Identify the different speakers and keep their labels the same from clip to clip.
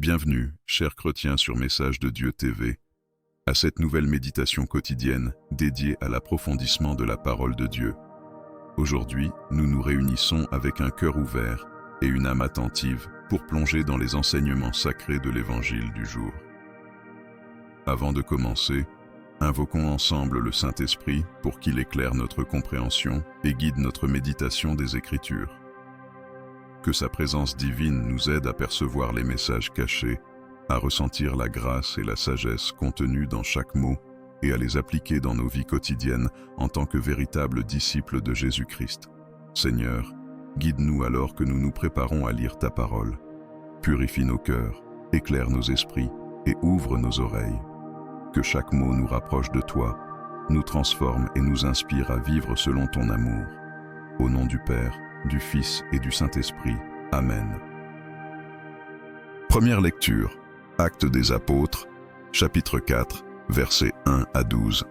Speaker 1: Bienvenue, chers chrétiens sur Message de Dieu TV, à cette nouvelle méditation quotidienne dédiée à l'approfondissement de la parole de Dieu. Aujourd'hui, nous nous réunissons avec un cœur ouvert et une âme attentive pour plonger dans les enseignements sacrés de l'Évangile du jour. Avant de commencer, invoquons ensemble le Saint-Esprit pour qu'il éclaire notre compréhension et guide notre méditation des Écritures. Que sa présence divine nous aide à percevoir les messages cachés, à ressentir la grâce et la sagesse contenues dans chaque mot et à les appliquer dans nos vies quotidiennes en tant que véritables disciples de Jésus-Christ. Seigneur, guide-nous alors que nous nous préparons à lire ta parole. Purifie nos cœurs, éclaire nos esprits et ouvre nos oreilles. Que chaque mot nous rapproche de toi, nous transforme et nous inspire à vivre selon ton amour. Au nom du Père, du Fils et du Saint-Esprit. Amen. Première lecture, Actes des Apôtres, chapitre 4, versets 1 à 12.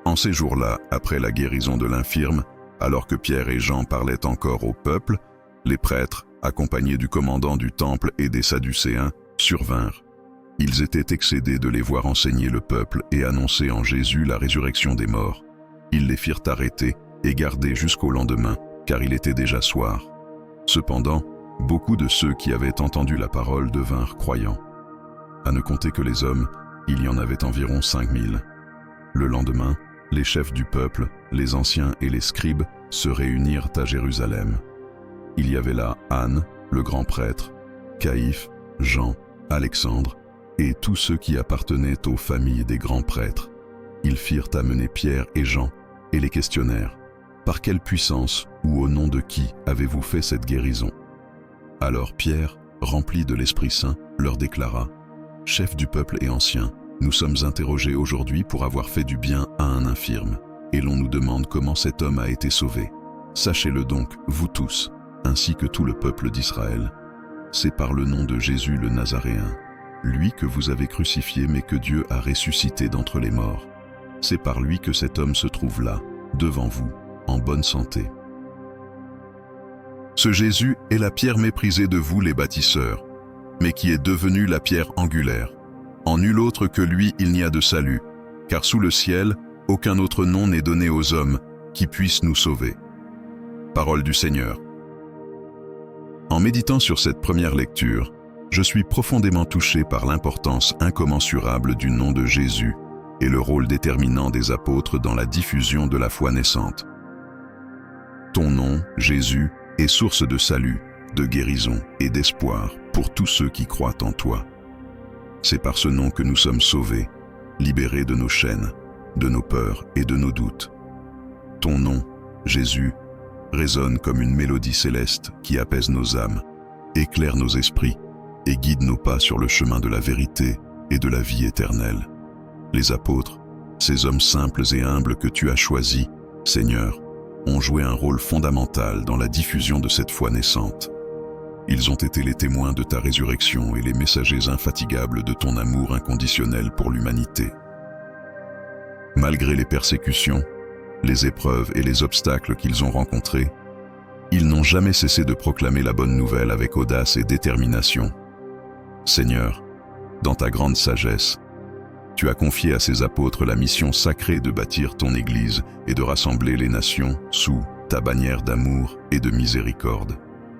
Speaker 1: En ces jours-là, après la guérison de l'infirme, alors que Pierre et Jean parlaient encore au peuple, les prêtres, accompagnés du commandant du temple et des Sadducéens, survinrent. Ils étaient excédés de les voir enseigner le peuple et annoncer en Jésus la résurrection des morts. Ils les firent arrêter et garder jusqu'au lendemain, car il était déjà soir. Cependant, beaucoup de ceux qui avaient entendu la parole devinrent croyants. À ne compter que les hommes, il y en avait environ 5000. Le lendemain, les chefs du peuple, les anciens et les scribes se réunirent à Jérusalem. Il y avait là Anne, le grand prêtre, Caïphe, Jean, Alexandre, et tous ceux qui appartenaient aux familles des grands prêtres. Ils firent amener Pierre et Jean et les questionnèrent. Par quelle puissance ou au nom de qui avez-vous fait cette guérison? Alors Pierre, rempli de l'Esprit Saint, leur déclara: Chefs du peuple et anciens, nous sommes interrogés aujourd'hui pour avoir fait du bien à un infirme, et l'on nous demande comment cet homme a été sauvé. Sachez-le donc, vous tous, ainsi que tout le peuple d'Israël. C'est par le nom de Jésus le Nazaréen, lui que vous avez crucifié mais que Dieu a ressuscité d'entre les morts. C'est par lui que cet homme se trouve là, devant vous, en bonne santé. Ce Jésus est la pierre méprisée de vous les bâtisseurs, mais qui est devenue la pierre angulaire. En nul autre que lui il n'y a de salut, car sous le ciel, aucun autre nom n'est donné aux hommes qui puisse nous sauver. Parole du Seigneur. En méditant sur cette première lecture, je suis profondément touché par l'importance incommensurable du nom de Jésus et le rôle déterminant des apôtres dans la diffusion de la foi naissante. Ton nom, Jésus, est source de salut, de guérison et d'espoir pour tous ceux qui croient en toi. C'est par ce nom que nous sommes sauvés, libérés de nos chaînes, de nos peurs et de nos doutes. Ton nom, Jésus, résonne comme une mélodie céleste qui apaise nos âmes, éclaire nos esprits et guide nos pas sur le chemin de la vérité et de la vie éternelle. Les apôtres, ces hommes simples et humbles que tu as choisis, Seigneur, ont joué un rôle fondamental dans la diffusion de cette foi naissante. Ils ont été les témoins de ta résurrection et les messagers infatigables de ton amour inconditionnel pour l'humanité. Malgré les persécutions, les épreuves et les obstacles qu'ils ont rencontrés, ils n'ont jamais cessé de proclamer la bonne nouvelle avec audace et détermination. Seigneur, dans ta grande sagesse, tu as confié à ces apôtres la mission sacrée de bâtir ton Église et de rassembler les nations sous ta bannière d'amour et de miséricorde.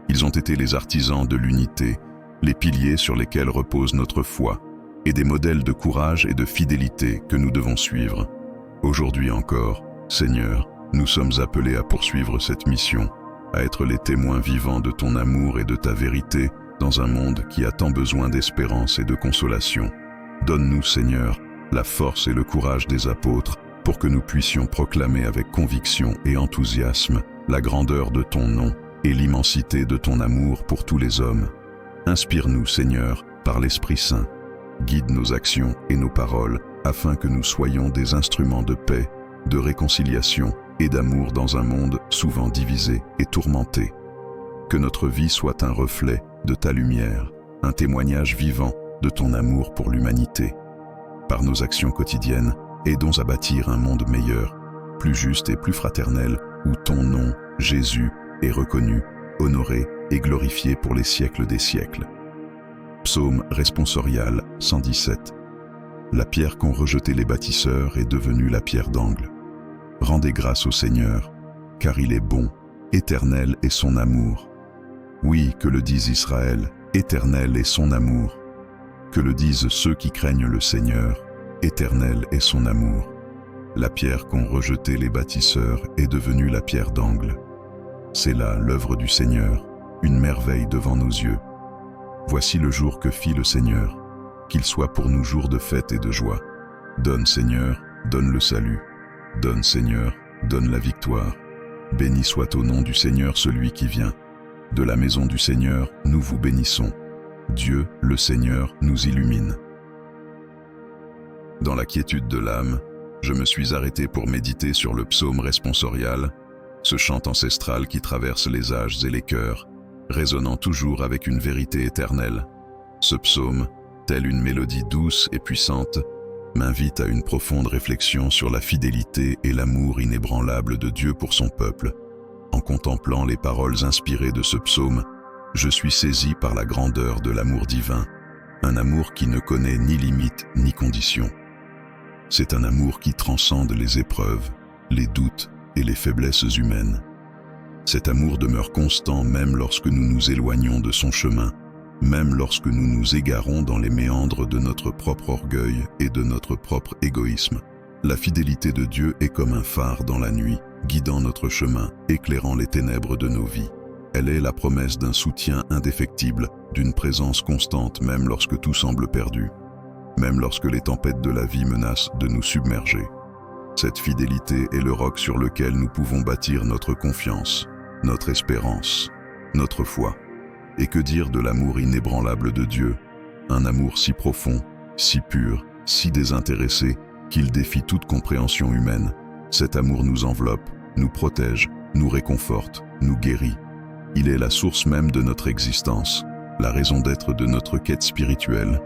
Speaker 1: Ils ont été les artisans de l'unité, les piliers sur lesquels repose notre foi, et des modèles de courage et de fidélité que nous devons suivre. Aujourd'hui encore, Seigneur, nous sommes appelés à poursuivre cette mission, à être les témoins vivants de ton amour et de ta vérité dans un monde qui a tant besoin d'espérance et de consolation. Donne-nous, Seigneur, la force et le courage des apôtres pour que nous puissions proclamer avec conviction et enthousiasme la grandeur de ton nom et l'immensité de ton amour pour tous les hommes. Inspire-nous, Seigneur, par l'Esprit Saint. Guide nos actions et nos paroles afin que nous soyons des instruments de paix, de réconciliation et d'amour dans un monde souvent divisé et tourmenté. Que notre vie soit un reflet de ta lumière, un témoignage vivant de ton amour pour l'humanité. Par nos actions quotidiennes, aidons à bâtir un monde meilleur, plus juste et plus fraternel, où ton nom, Jésus, est reconnu, honoré et glorifié pour les siècles des siècles. Psaume responsorial 117. La pierre qu'ont rejetée les bâtisseurs est devenue la pierre d'angle. Rendez grâce au Seigneur, car il est bon, éternel est son amour. Oui, que le dise Israël, éternel est son amour. Que le disent ceux qui craignent le Seigneur, éternel est son amour. La pierre qu'ont rejetée les bâtisseurs est devenue la pierre d'angle. C'est là l'œuvre du Seigneur, une merveille devant nos yeux. Voici le jour que fit le Seigneur, qu'il soit pour nous jour de fête et de joie. Donne Seigneur, donne le salut. Donne Seigneur, donne la victoire. Béni soit au nom du Seigneur celui qui vient. De la maison du Seigneur, nous vous bénissons. Dieu, le Seigneur, nous illumine. Dans la quiétude de l'âme, je me suis arrêté pour méditer sur le psaume responsorial, ce chant ancestral qui traverse les âges et les cœurs, résonnant toujours avec une vérité éternelle. Ce psaume, telle une mélodie douce et puissante, m'invite à une profonde réflexion sur la fidélité et l'amour inébranlable de Dieu pour son peuple. En contemplant les paroles inspirées de ce psaume, je suis saisi par la grandeur de l'amour divin, un amour qui ne connaît ni limite ni condition. C'est un amour qui transcende les épreuves, les doutes et les faiblesses humaines. Cet amour demeure constant même lorsque nous nous éloignons de son chemin, même lorsque nous nous égarons dans les méandres de notre propre orgueil et de notre propre égoïsme. La fidélité de Dieu est comme un phare dans la nuit, guidant notre chemin, éclairant les ténèbres de nos vies. Elle est la promesse d'un soutien indéfectible, d'une présence constante même lorsque tout semble perdu, même lorsque les tempêtes de la vie menacent de nous submerger. Cette fidélité est le roc sur lequel nous pouvons bâtir notre confiance, notre espérance, notre foi. Et que dire de l'amour inébranlable de Dieu, un amour si profond, si pur, si désintéressé, qu'il défie toute compréhension humaine. Cet amour nous enveloppe, nous protège, nous réconforte, nous guérit. Il est la source même de notre existence, la raison d'être de notre quête spirituelle,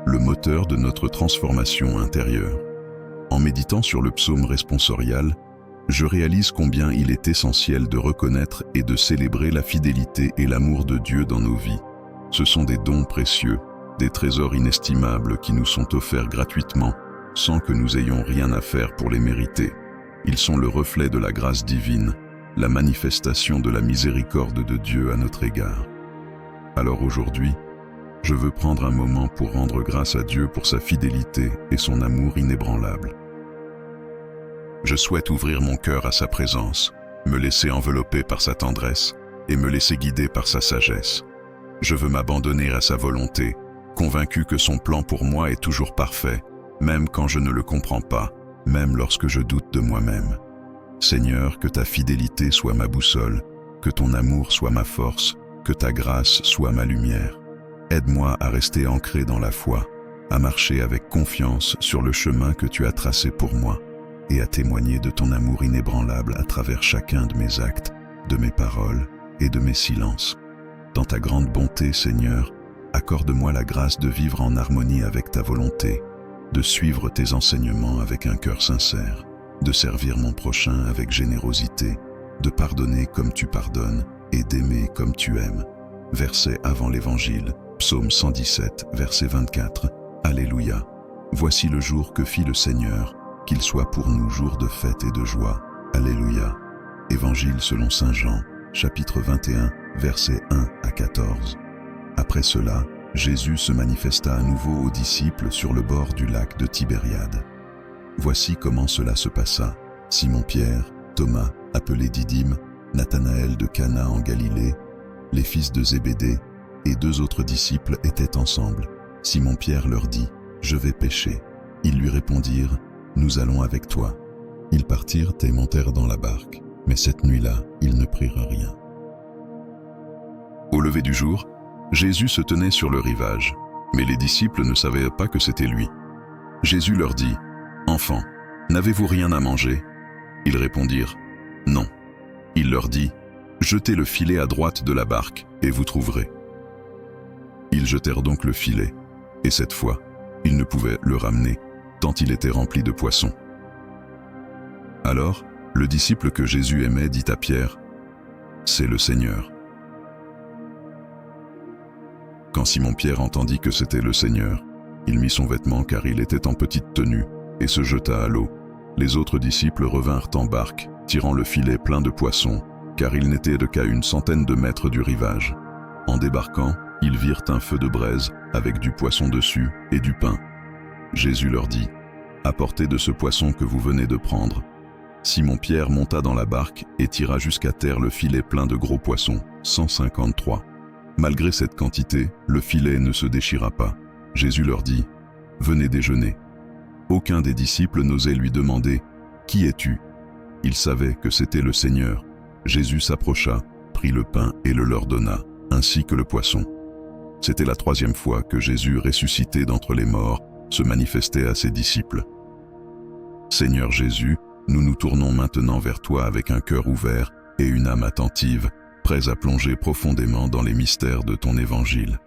Speaker 1: le moteur de notre transformation intérieure. En méditant sur le psaume responsorial, je réalise combien il est essentiel de reconnaître et de célébrer la fidélité et l'amour de Dieu dans nos vies. Ce sont des dons précieux, des trésors inestimables qui nous sont offerts gratuitement, sans que nous ayons rien à faire pour les mériter. Ils sont le reflet de la grâce divine, la manifestation de la miséricorde de Dieu à notre égard. Alors aujourd'hui, je veux prendre un moment pour rendre grâce à Dieu pour sa fidélité et son amour inébranlable. Je souhaite ouvrir mon cœur à sa présence, me laisser envelopper par sa tendresse et me laisser guider par sa sagesse. Je veux m'abandonner à sa volonté, convaincu que son plan pour moi est toujours parfait, même quand je ne le comprends pas, même lorsque je doute de moi-même. Seigneur, que ta fidélité soit ma boussole, que ton amour soit ma force, que ta grâce soit ma lumière. Aide-moi à rester ancré dans la foi, à marcher avec confiance sur le chemin que tu as tracé pour moi et à témoigner de ton amour inébranlable à travers chacun de mes actes, de mes paroles et de mes silences. Dans ta grande bonté, Seigneur, accorde-moi la grâce de vivre en harmonie avec ta volonté, de suivre tes enseignements avec un cœur sincère, de servir mon prochain avec générosité, de pardonner comme tu pardonnes et d'aimer comme tu aimes. Verset avant l'Évangile, Psaume 117, verset 24. Alléluia. Voici le jour que fit le Seigneur, qu'il soit pour nous jour de fête et de joie. Alléluia. Évangile selon saint Jean, chapitre 21, versets 1 à 14. Après cela, Jésus se manifesta à nouveau aux disciples sur le bord du lac de Tibériade. Voici comment cela se passa. Simon-Pierre, Thomas, appelé Didyme, Nathanaël de Cana en Galilée, les fils de Zébédée et 2 autres disciples étaient ensemble. Simon-Pierre leur dit : « Je vais pêcher. » Ils lui répondirent : « Nous allons avec toi. » Ils partirent et montèrent dans la barque, mais cette nuit-là, ils ne prirent rien. Au lever du jour, Jésus se tenait sur le rivage, mais les disciples ne savaient pas que c'était lui. Jésus leur dit : « Enfants, n'avez-vous rien à manger ?» Ils répondirent : « Non. » Il leur dit : « Jetez le filet à droite de la barque, et vous trouverez. » Ils jetèrent donc le filet, et cette fois, ils ne pouvaient le ramener, tant il était rempli de poissons. Alors, le disciple que Jésus aimait dit à Pierre : « C'est le Seigneur. » Quand Simon-Pierre entendit que c'était le Seigneur, il mit son vêtement car il était en petite tenue et se jeta à l'eau. Les autres disciples revinrent en barque, tirant le filet plein de poissons, car ils n'étaient qu'à 100 mètres du rivage. En débarquant, ils virent un feu de braise avec du poisson dessus et du pain. Jésus leur dit : « Apportez de ce poisson que vous venez de prendre. » Simon-Pierre monta dans la barque et tira jusqu'à terre le filet plein de gros poissons, 153. Malgré cette quantité, le filet ne se déchira pas. Jésus leur dit : « Venez déjeuner. » Aucun des disciples n'osait lui demander : « Qui es-tu » Ils savaient que c'était le Seigneur. Jésus s'approcha, prit le pain et le leur donna, ainsi que le poisson. C'était la 3e fois que Jésus, ressuscité d'entre les morts, se manifestait à ses disciples. Seigneur Jésus, nous nous tournons maintenant vers toi avec un cœur ouvert et une âme attentive, prêts à plonger profondément dans les mystères de ton évangile.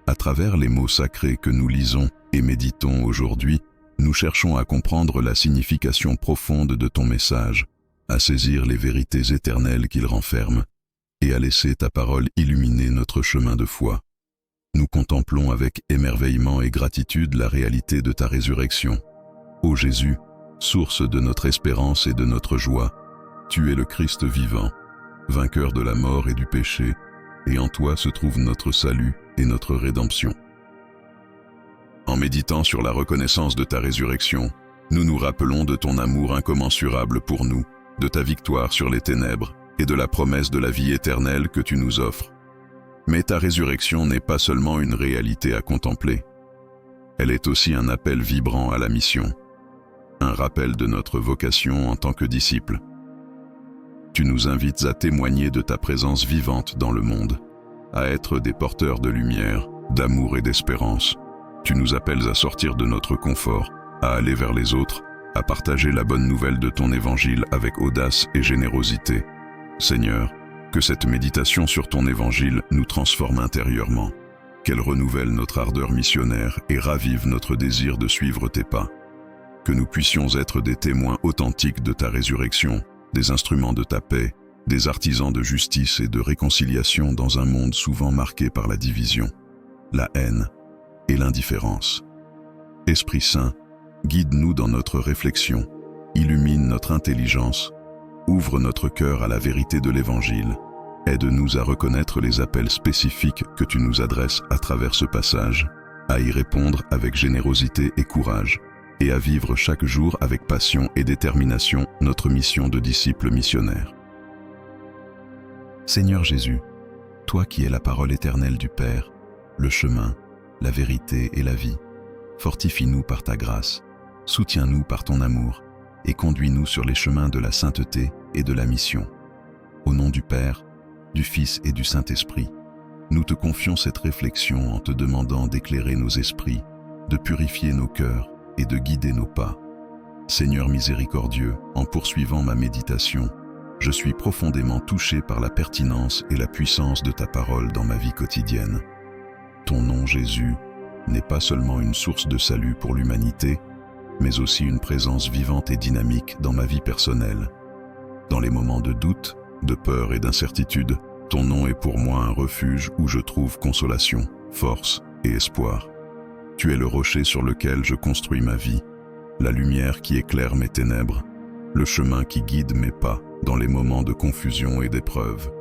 Speaker 1: À travers les mots sacrés que nous lisons et méditons aujourd'hui, nous cherchons à comprendre la signification profonde de ton message, à saisir les vérités éternelles qu'il renferme et à laisser ta parole illuminer notre chemin de foi. Nous contemplons avec émerveillement et gratitude la réalité de ta résurrection. Ô Jésus, source de notre espérance et de notre joie, tu es le Christ vivant, vainqueur de la mort et du péché, et en toi se trouve notre salut et notre rédemption. En méditant sur la reconnaissance de ta résurrection, nous nous rappelons de ton amour incommensurable pour nous, de ta victoire sur les ténèbres et de la promesse de la vie éternelle que tu nous offres. Mais ta résurrection n'est pas seulement une réalité à contempler. Elle est aussi un appel vibrant à la mission, un rappel de notre vocation en tant que disciples. Tu nous invites à témoigner de ta présence vivante dans le monde, à être des porteurs de lumière, d'amour et d'espérance. Tu nous appelles à sortir de notre confort, à aller vers les autres, à partager la bonne nouvelle de ton évangile avec audace et générosité. Seigneur, que cette méditation sur ton évangile nous transforme intérieurement, qu'elle renouvelle notre ardeur missionnaire et ravive notre désir de suivre tes pas. Que nous puissions être des témoins authentiques de ta résurrection, des instruments de ta paix, des artisans de justice et de réconciliation dans un monde souvent marqué par la division, la haine et l'indifférence. Esprit Saint, guide-nous dans notre réflexion, illumine notre intelligence, ouvre notre cœur à la vérité de l'Évangile, aide-nous à reconnaître les appels spécifiques que tu nous adresses à travers ce passage, à y répondre avec générosité et courage, et à vivre chaque jour avec passion et détermination notre mission de disciples missionnaires. Seigneur Jésus, toi qui es la parole éternelle du Père, le chemin, la vérité et la vie, fortifie-nous par ta grâce, soutiens-nous par ton amour et conduis-nous sur les chemins de la sainteté et de la mission. Au nom du Père, du Fils et du Saint-Esprit, nous te confions cette réflexion en te demandant d'éclairer nos esprits, de purifier nos cœurs et de guider nos pas. Seigneur miséricordieux, en poursuivant ma méditation, je suis profondément touché par la pertinence et la puissance de ta parole dans ma vie quotidienne. Ton nom Jésus n'est pas seulement une source de salut pour l'humanité, mais aussi une présence vivante et dynamique dans ma vie personnelle. Dans les moments de doute, de peur et d'incertitude, ton nom est pour moi un refuge où je trouve consolation, force et espoir. Tu es le rocher sur lequel je construis ma vie, la lumière qui éclaire mes ténèbres, le chemin qui guide mes pas dans les moments de confusion et d'épreuve.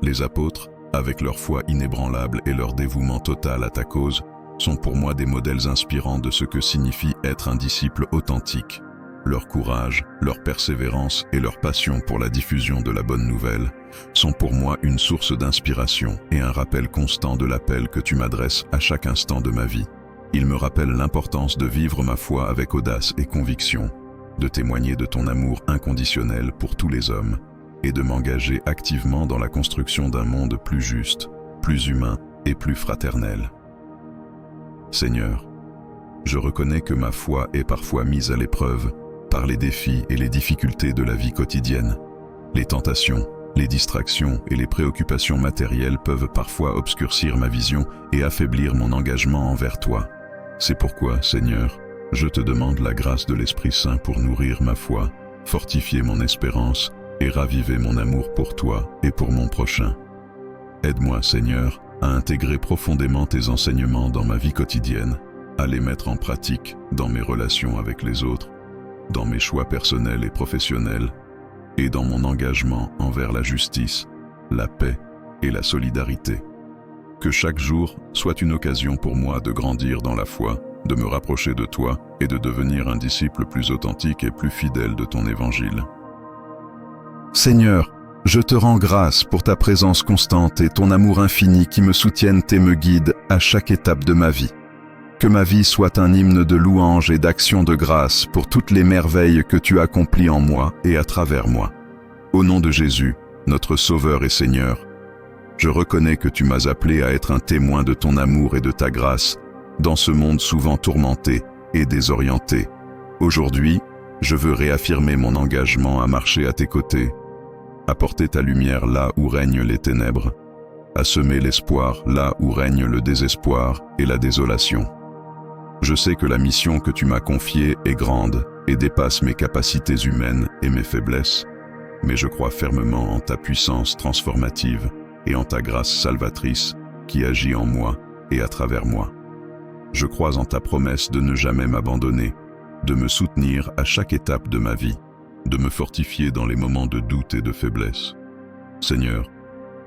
Speaker 1: Les apôtres, avec leur foi inébranlable et leur dévouement total à ta cause, sont pour moi des modèles inspirants de ce que signifie être un disciple authentique. Leur courage, leur persévérance et leur passion pour la diffusion de la bonne nouvelle sont pour moi une source d'inspiration et un rappel constant de l'appel que tu m'adresses à chaque instant de ma vie. Ils me rappellent l'importance de vivre ma foi avec audace et conviction, de témoigner de ton amour inconditionnel pour tous les hommes et de m'engager activement dans la construction d'un monde plus juste, plus humain et plus fraternel. Seigneur, je reconnais que ma foi est parfois mise à l'épreuve par les défis et les difficultés de la vie quotidienne. Les tentations, les distractions et les préoccupations matérielles peuvent parfois obscurcir ma vision et affaiblir mon engagement envers toi. C'est pourquoi, Seigneur, je te demande la grâce de l'Esprit Saint pour nourrir ma foi, fortifier mon espérance et raviver mon amour pour toi et pour mon prochain. Aide-moi, Seigneur, à intégrer profondément tes enseignements dans ma vie quotidienne, à les mettre en pratique dans mes relations avec les autres, dans mes choix personnels et professionnels, et dans mon engagement envers la justice, la paix et la solidarité. Que chaque jour soit une occasion pour moi de grandir dans la foi, de me rapprocher de toi et de devenir un disciple plus authentique et plus fidèle de ton évangile. Seigneur, je te rends grâce pour ta présence constante et ton amour infini qui me soutiennent et me guident à chaque étape de ma vie. Que ma vie soit un hymne de louange et d'action de grâce pour toutes les merveilles que tu accomplis en moi et à travers moi. Au nom de Jésus, notre Sauveur et Seigneur, je reconnais que tu m'as appelé à être un témoin de ton amour et de ta grâce dans ce monde souvent tourmenté et désorienté. Aujourd'hui, je veux réaffirmer mon engagement à marcher à tes côtés, à porter ta lumière là où règnent les ténèbres, à semer l'espoir là où règne le désespoir et la désolation. Je sais que la mission que tu m'as confiée est grande et dépasse mes capacités humaines et mes faiblesses, mais je crois fermement en ta puissance transformative et en ta grâce salvatrice qui agit en moi et à travers moi. Je crois en ta promesse de ne jamais m'abandonner, de me soutenir à chaque étape de ma vie, de me fortifier dans les moments de doute et de faiblesse. Seigneur,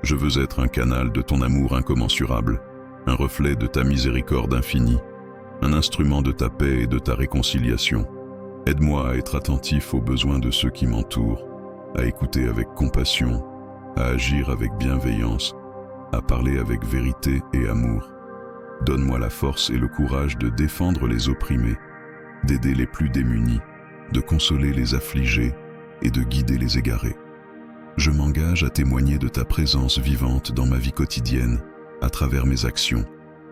Speaker 1: je veux être un canal de ton amour incommensurable, un reflet de ta miséricorde infinie, un instrument de ta paix et de ta réconciliation. Aide-moi à être attentif aux besoins de ceux qui m'entourent, à écouter avec compassion, à agir avec bienveillance, à parler avec vérité et amour. Donne-moi la force et le courage de défendre les opprimés, d'aider les plus démunis, de consoler les affligés et de guider les égarés. Je m'engage à témoigner de ta présence vivante dans ma vie quotidienne, à travers mes actions,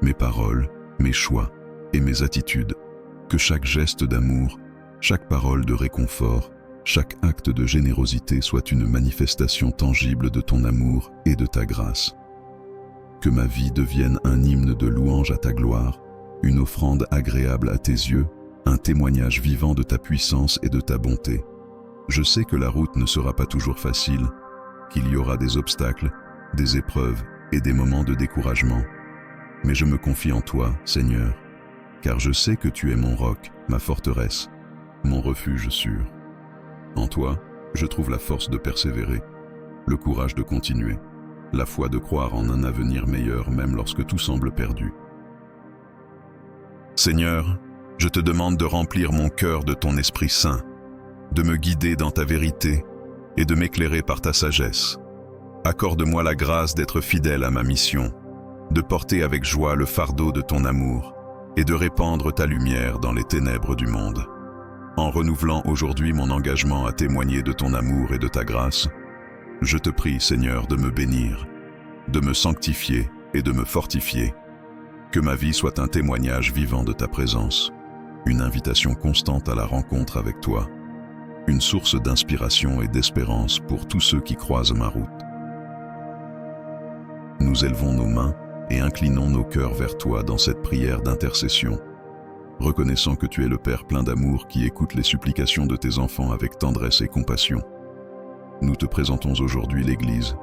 Speaker 1: mes paroles, mes choix et mes attitudes. Que chaque geste d'amour, chaque parole de réconfort, chaque acte de générosité soit une manifestation tangible de ton amour et de ta grâce. Que ma vie devienne un hymne de louange à ta gloire, une offrande agréable à tes yeux, un témoignage vivant de ta puissance et de ta bonté. Je sais que la route ne sera pas toujours facile, qu'il y aura des obstacles, des épreuves et des moments de découragement. Mais je me confie en toi, Seigneur, car je sais que tu es mon roc, ma forteresse, mon refuge sûr. En toi, je trouve la force de persévérer, le courage de continuer, la foi de croire en un avenir meilleur même lorsque tout semble perdu. Seigneur, je te demande de remplir mon cœur de ton Esprit Saint, de me guider dans ta vérité et de m'éclairer par ta sagesse. Accorde-moi la grâce d'être fidèle à ma mission, de porter avec joie le fardeau de ton amour et de répandre ta lumière dans les ténèbres du monde. En renouvelant aujourd'hui mon engagement à témoigner de ton amour et de ta grâce, je te prie, Seigneur, de me bénir, de me sanctifier et de me fortifier. Que ma vie soit un témoignage vivant de ta présence, une invitation constante à la rencontre avec toi, une source d'inspiration et d'espérance pour tous ceux qui croisent ma route. Nous élevons nos mains et inclinons nos cœurs vers toi dans cette prière d'intercession, reconnaissant que tu es le Père plein d'amour qui écoute les supplications de tes enfants avec tendresse et compassion. Nous te présentons aujourd'hui l'Église,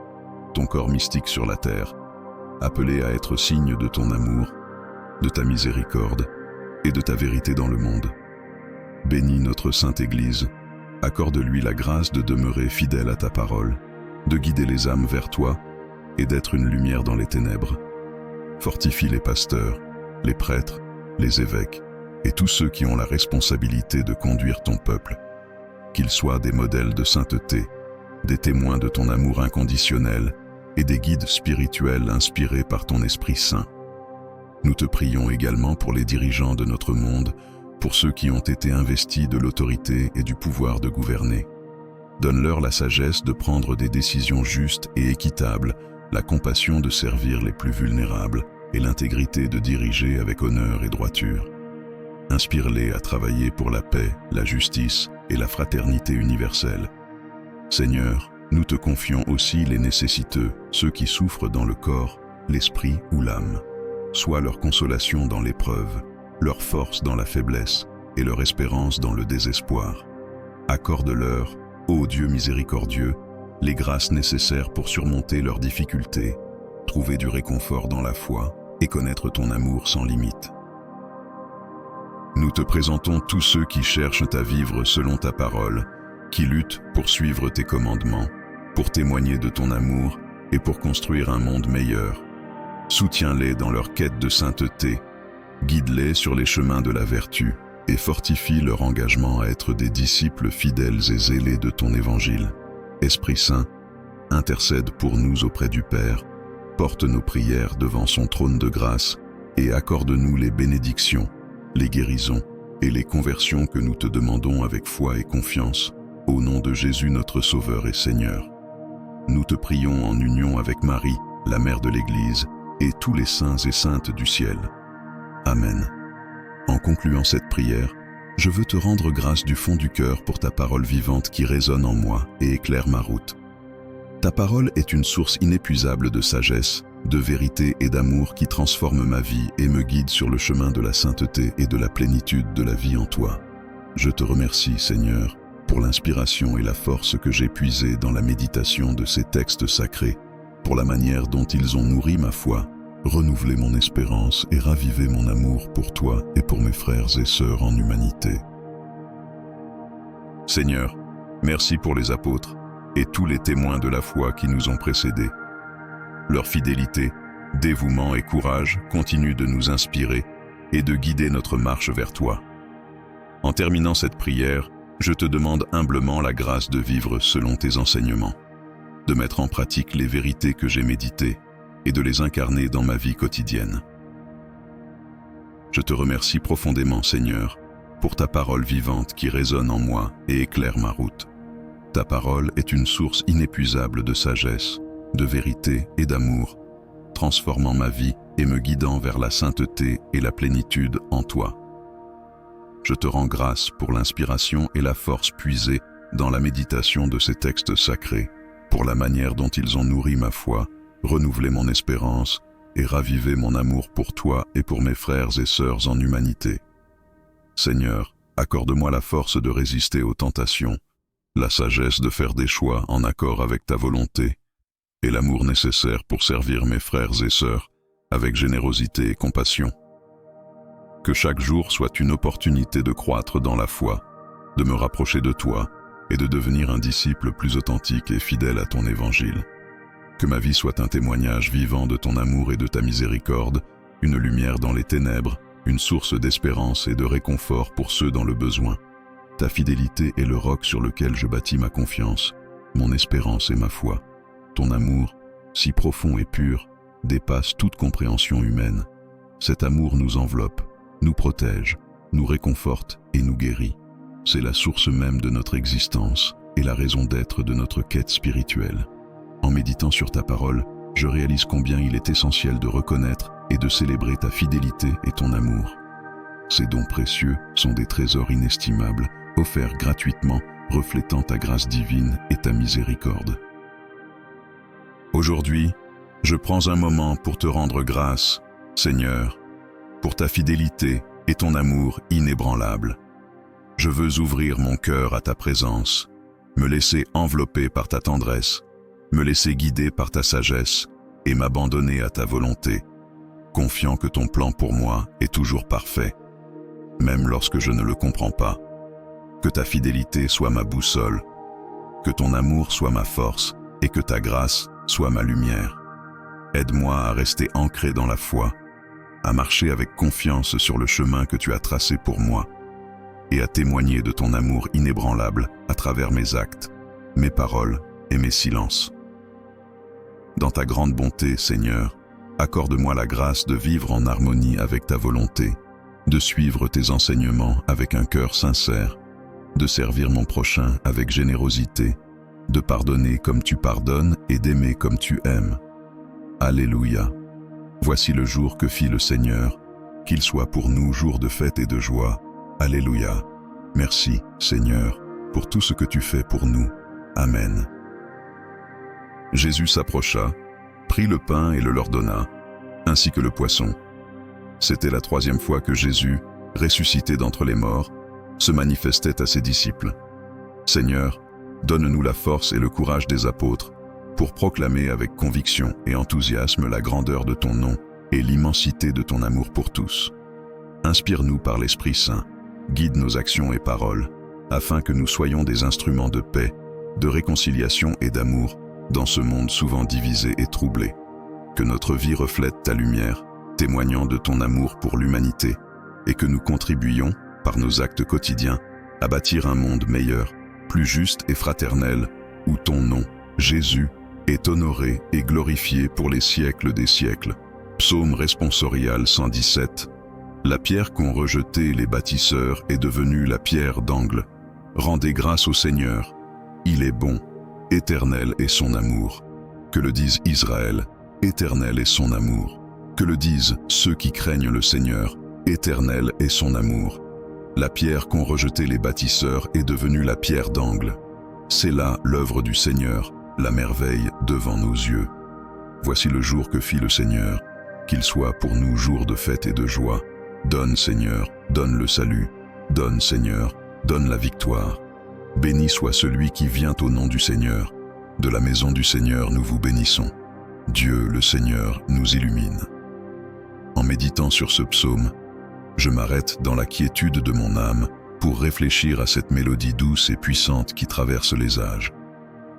Speaker 1: ton corps mystique sur la terre, appelé à être signe de ton amour, de ta miséricorde et de ta vérité dans le monde. Bénis notre Sainte Église, accorde-lui la grâce de demeurer fidèle à ta parole, de guider les âmes vers toi et d'être une lumière dans les ténèbres. Fortifie les pasteurs, les prêtres, les évêques et tous ceux qui ont la responsabilité de conduire ton peuple. Qu'ils soient des modèles de sainteté, des témoins de ton amour inconditionnel et des guides spirituels inspirés par ton Esprit Saint. Nous te prions également pour les dirigeants de notre monde, pour ceux qui ont été investis de l'autorité et du pouvoir de gouverner. Donne-leur la sagesse de prendre des décisions justes et équitables, la compassion de servir les plus vulnérables et l'intégrité de diriger avec honneur et droiture. Inspire-les à travailler pour la paix, la justice et la fraternité universelle. Seigneur, nous te confions aussi les nécessiteux, ceux qui souffrent dans le corps, l'esprit ou l'âme. Sois leur consolation dans l'épreuve, leur force dans la faiblesse et leur espérance dans le désespoir. Accorde-leur, ô Dieu miséricordieux, les grâces nécessaires pour surmonter leurs difficultés, trouver du réconfort dans la foi et connaître ton amour sans limite. Nous te présentons tous ceux qui cherchent à vivre selon ta parole, qui luttent pour suivre tes commandements, pour témoigner de ton amour et pour construire un monde meilleur. Soutiens-les dans leur quête de sainteté, guide-les sur les chemins de la vertu et fortifie leur engagement à être des disciples fidèles et zélés de ton évangile. Esprit Saint, intercède pour nous auprès du Père, porte nos prières devant son trône de grâce et accorde-nous les bénédictions, les guérisons et les conversions que nous te demandons avec foi et confiance, au nom de Jésus notre Sauveur et Seigneur. Nous te prions en union avec Marie, la Mère de l'Église, et tous les saints et saintes du ciel. Amen. En concluant cette prière, je veux te rendre grâce du fond du cœur pour ta parole vivante qui résonne en moi et éclaire ma route. Ta parole est une source inépuisable de sagesse, de vérité et d'amour qui transforme ma vie et me guide sur le chemin de la sainteté et de la plénitude de la vie en toi. Je te remercie, Seigneur, pour l'inspiration et la force que j'ai puisées dans la méditation de ces textes sacrés, pour la manière dont ils ont nourri ma foi, renouvelé mon espérance et ravivé mon amour pour toi et pour mes frères et sœurs en humanité. Seigneur, merci pour les apôtres et tous les témoins de la foi qui nous ont précédés. Leur fidélité, dévouement et courage continuent de nous inspirer et de guider notre marche vers toi. En terminant cette prière, je te demande humblement la grâce de vivre selon tes enseignements, de mettre en pratique les vérités que j'ai méditées et de les incarner dans ma vie quotidienne. Je te remercie profondément, Seigneur, pour ta parole vivante qui résonne en moi et éclaire ma route. Ta parole est une source inépuisable de sagesse, de vérité et d'amour, transformant ma vie et me guidant vers la sainteté et la plénitude en toi. Je te rends grâce pour l'inspiration et la force puisées dans la méditation de ces textes sacrés, pour la manière dont ils ont nourri ma foi, renouvelé mon espérance et ravivé mon amour pour toi et pour mes frères et sœurs en humanité. Seigneur, accorde-moi la force de résister aux tentations, la sagesse de faire des choix en accord avec ta volonté, et l'amour nécessaire pour servir mes frères et sœurs avec générosité et compassion. Que chaque jour soit une opportunité de croître dans la foi, de me rapprocher de toi et de devenir un disciple plus authentique et fidèle à ton évangile. Que ma vie soit un témoignage vivant de ton amour et de ta miséricorde, une lumière dans les ténèbres, une source d'espérance et de réconfort pour ceux dans le besoin. Ta fidélité est le roc sur lequel je bâtis ma confiance, mon espérance et ma foi. Ton amour, si profond et pur, dépasse toute compréhension humaine. Cet amour nous enveloppe, nous protège, nous réconforte et nous guérit. C'est la source même de notre existence et la raison d'être de notre quête spirituelle. En méditant sur ta parole, je réalise combien il est essentiel de reconnaître et de célébrer ta fidélité et ton amour. Ces dons précieux sont des trésors inestimables, offerts gratuitement, reflétant ta grâce divine et ta miséricorde. Aujourd'hui, je prends un moment pour te rendre grâce, Seigneur, pour ta fidélité et ton amour inébranlable. Je veux ouvrir mon cœur à ta présence, me laisser envelopper par ta tendresse, me laisser guider par ta sagesse et m'abandonner à ta volonté, confiant que ton plan pour moi est toujours parfait, même lorsque je ne le comprends pas. Que ta fidélité soit ma boussole, que ton amour soit ma force et que ta grâce soit ma lumière. Aide-moi à rester ancré dans la foi, à marcher avec confiance sur le chemin que tu as tracé pour moi et à témoigner de ton amour inébranlable à travers mes actes, mes paroles et mes silences. Dans ta grande bonté, Seigneur, accorde-moi la grâce de vivre en harmonie avec ta volonté, de suivre tes enseignements avec un cœur sincère, de servir mon prochain avec générosité, de pardonner comme tu pardonnes et d'aimer comme tu aimes. Alléluia. Voici le jour que fit le Seigneur, qu'il soit pour nous jour de fête et de joie. Alléluia. Merci, Seigneur, pour tout ce que tu fais pour nous. Amen. Jésus s'approcha, prit le pain et le leur donna, ainsi que le poisson. C'était la 3e fois que Jésus, ressuscité d'entre les morts, se manifestait à ses disciples. Seigneur, donne-nous la force et le courage des apôtres, pour proclamer avec conviction et enthousiasme la grandeur de ton nom et l'immensité de ton amour pour tous. Inspire-nous par l'Esprit Saint, guide nos actions et paroles, afin que nous soyons des instruments de paix, de réconciliation et d'amour dans ce monde souvent divisé et troublé. Que notre vie reflète ta lumière, témoignant de ton amour pour l'humanité, et que nous contribuions, par nos actes quotidiens, à bâtir un monde meilleur, plus juste et fraternel, où ton nom, Jésus, est honoré et glorifié pour les siècles des siècles. Psaume responsorial 117. La pierre qu'ont rejetée les bâtisseurs est devenue la pierre d'angle. Rendez grâce au Seigneur. Il est bon, éternel est son amour. Que le dise Israël, éternel est son amour. Que le disent ceux qui craignent le Seigneur, éternel est son amour. La pierre qu'ont rejetée les bâtisseurs est devenue la pierre d'angle. C'est là l'œuvre du Seigneur, la merveille devant nos yeux. Voici le jour que fit le Seigneur, qu'il soit pour nous jour de fête et de joie. Donne Seigneur, donne le salut. Donne Seigneur, donne la victoire. Béni soit celui qui vient au nom du Seigneur. De la maison du Seigneur nous vous bénissons. Dieu le Seigneur nous illumine. En méditant sur ce psaume, je m'arrête dans la quiétude de mon âme pour réfléchir à cette mélodie douce et puissante qui traverse les âges.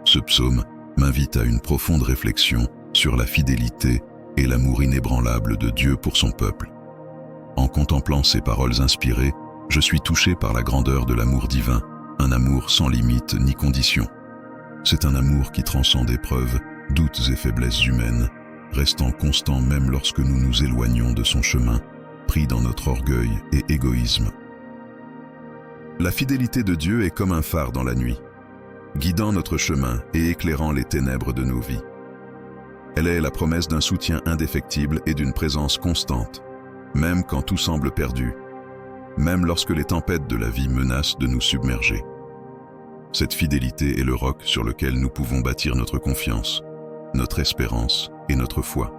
Speaker 1: Ce psaume m'invite à une profonde réflexion sur la fidélité et l'amour inébranlable de Dieu pour son peuple. En contemplant ces paroles inspirées, je suis touché par la grandeur de l'amour divin, un amour sans limite ni condition. C'est un amour qui transcende épreuves, doutes et faiblesses humaines, restant constant même lorsque nous nous éloignons de son chemin, pris dans notre orgueil et égoïsme. La fidélité de Dieu est comme un phare dans la nuit, guidant notre chemin et éclairant les ténèbres de nos vies. Elle est la promesse d'un soutien indéfectible et d'une présence constante, même quand tout semble perdu, même lorsque les tempêtes de la vie menacent de nous submerger. Cette fidélité est le roc sur lequel nous pouvons bâtir notre confiance, notre espérance et notre foi.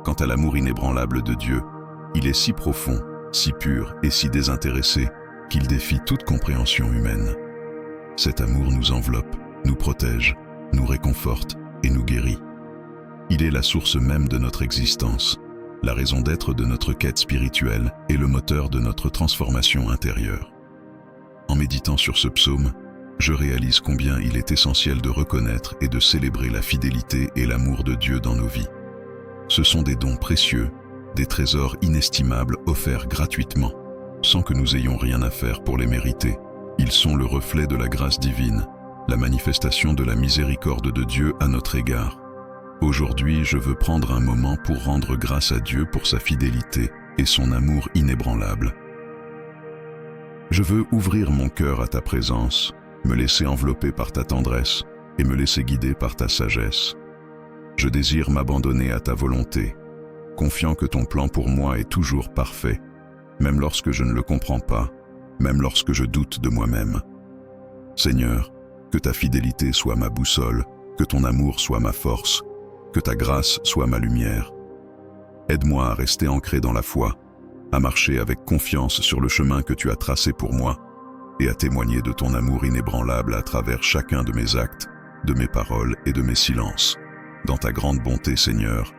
Speaker 1: Quant à l'amour inébranlable de Dieu, il est si profond, si pur et si désintéressé qu'il défie toute compréhension humaine. Cet amour nous enveloppe, nous protège, nous réconforte et nous guérit. Il est la source même de notre existence, la raison d'être de notre quête spirituelle et le moteur de notre transformation intérieure. En méditant sur ce psaume, je réalise combien il est essentiel de reconnaître et de célébrer la fidélité et l'amour de Dieu dans nos vies. Ce sont des dons précieux, des trésors inestimables offerts gratuitement, sans que nous ayons rien à faire pour les mériter. Ils sont le reflet de la grâce divine, la manifestation de la miséricorde de Dieu à notre égard. Aujourd'hui, je veux prendre un moment pour rendre grâce à Dieu pour sa fidélité et son amour inébranlable. Je veux ouvrir mon cœur à ta présence, me laisser envelopper par ta tendresse et me laisser guider par ta sagesse. Je désire m'abandonner à ta volonté, confiant que ton plan pour moi est toujours parfait, même lorsque je ne le comprends pas, même lorsque je doute de moi-même. Seigneur, que ta fidélité soit ma boussole, que ton amour soit ma force, que ta grâce soit ma lumière. Aide-moi à rester ancré dans la foi, à marcher avec confiance sur le chemin que tu as tracé pour moi, et à témoigner de ton amour inébranlable à travers chacun de mes actes, de mes paroles et de mes silences. Dans ta grande bonté, Seigneur,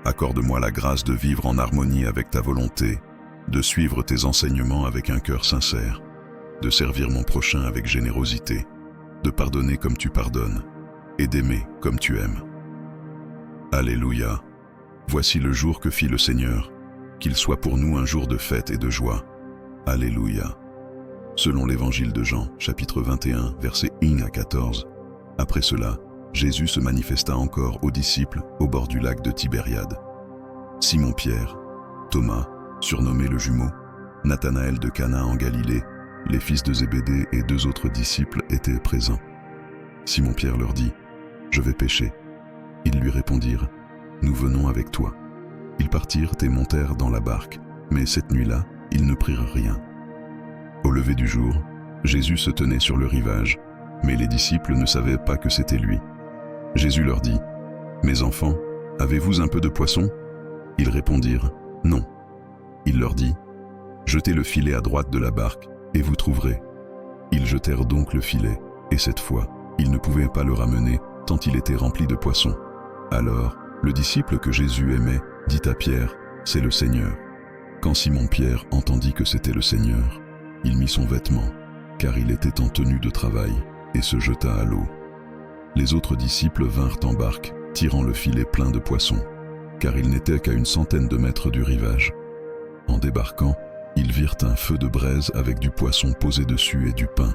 Speaker 1: accorde-moi la grâce de vivre en harmonie avec ta volonté, de suivre tes enseignements avec un cœur sincère, de servir mon prochain avec générosité, de pardonner comme tu pardonnes, et d'aimer comme tu aimes. Alléluia. Voici le jour que fit le Seigneur, qu'il soit pour nous un jour de fête et de joie. Alléluia. Selon l'évangile de Jean, chapitre 21, versets 1 à 14. Après cela, Jésus se manifesta encore aux disciples au bord du lac de Tibériade. Simon-Pierre, Thomas, surnommé le jumeau, Nathanaël de Cana en Galilée, les fils de Zébédée et 2 autres disciples étaient présents. Simon-Pierre leur dit : « Je vais pêcher. » Ils lui répondirent : « Nous venons avec toi. » Ils partirent et montèrent dans la barque, mais cette nuit-là, ils ne prirent rien. Au lever du jour, Jésus se tenait sur le rivage, mais les disciples ne savaient pas que c'était lui. Jésus leur dit : « Mes enfants, avez-vous un peu de poisson ? » Ils répondirent : « Non. » Il leur dit : « Jetez le filet à droite de la barque, et vous trouverez. » Ils jetèrent donc le filet, et cette fois, ils ne pouvaient pas le ramener, tant il était rempli de poissons. Alors, le disciple que Jésus aimait dit à Pierre, « C'est le Seigneur ». Quand Simon-Pierre entendit que c'était le Seigneur, il mit son vêtement, car il était en tenue de travail, et se jeta à l'eau. Les autres disciples vinrent en barque, tirant le filet plein de poissons, car ils n'étaient qu'à 100 mètres du rivage. En débarquant, ils virent un feu de braise avec du poisson posé dessus et du pain.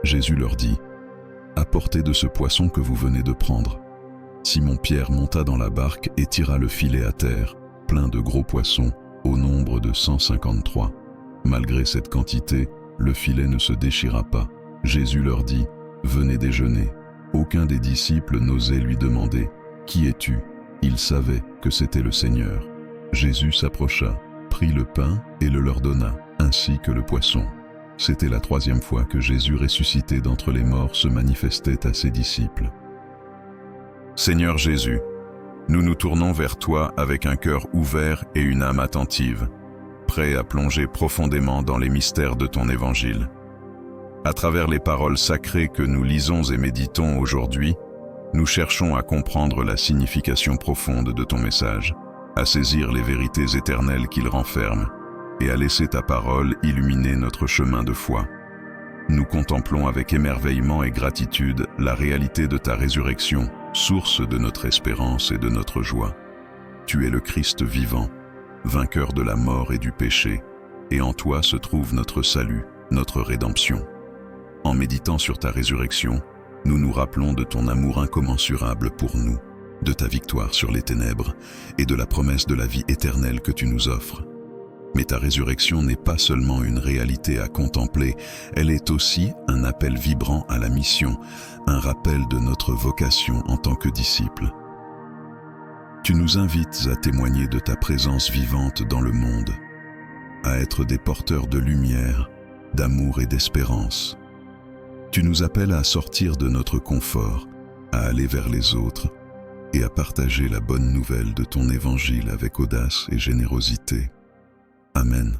Speaker 1: Jésus leur dit, « Apportez de ce poisson que vous venez de prendre. » Simon-Pierre monta dans la barque et tira le filet à terre, plein de gros poissons, au nombre de 153. Malgré cette quantité, le filet ne se déchira pas. Jésus leur dit, « Venez déjeuner. » Aucun des disciples n'osait lui demander, « Qui es-tu » Il savait que c'était le Seigneur. Jésus s'approcha, prit le pain et le leur donna, ainsi que le poisson. C'était la 3e fois que Jésus ressuscité d'entre les morts se manifestait à ses disciples. Seigneur Jésus, nous nous tournons vers toi avec un cœur ouvert et une âme attentive, prêts à plonger profondément dans les mystères de ton évangile. À travers les paroles sacrées que nous lisons et méditons aujourd'hui, nous cherchons à comprendre la signification profonde de ton message, à saisir les vérités éternelles qu'il renferme et à laisser ta parole illuminer notre chemin de foi. Nous contemplons avec émerveillement et gratitude la réalité de ta résurrection, source de notre espérance et de notre joie. Tu es le Christ vivant, vainqueur de la mort et du péché, et en toi se trouve notre salut, notre rédemption. En méditant sur ta résurrection, nous nous rappelons de ton amour incommensurable pour nous, de ta victoire sur les ténèbres et de la promesse de la vie éternelle que tu nous offres. Mais ta résurrection n'est pas seulement une réalité à contempler, elle est aussi un appel vibrant à la mission, un rappel de notre vocation en tant que disciples. Tu nous invites à témoigner de ta présence vivante dans le monde, à être des porteurs de lumière, d'amour et d'espérance. Tu nous appelles à sortir de notre confort, à aller vers les autres et à partager la bonne nouvelle de ton évangile avec audace et générosité. Amen.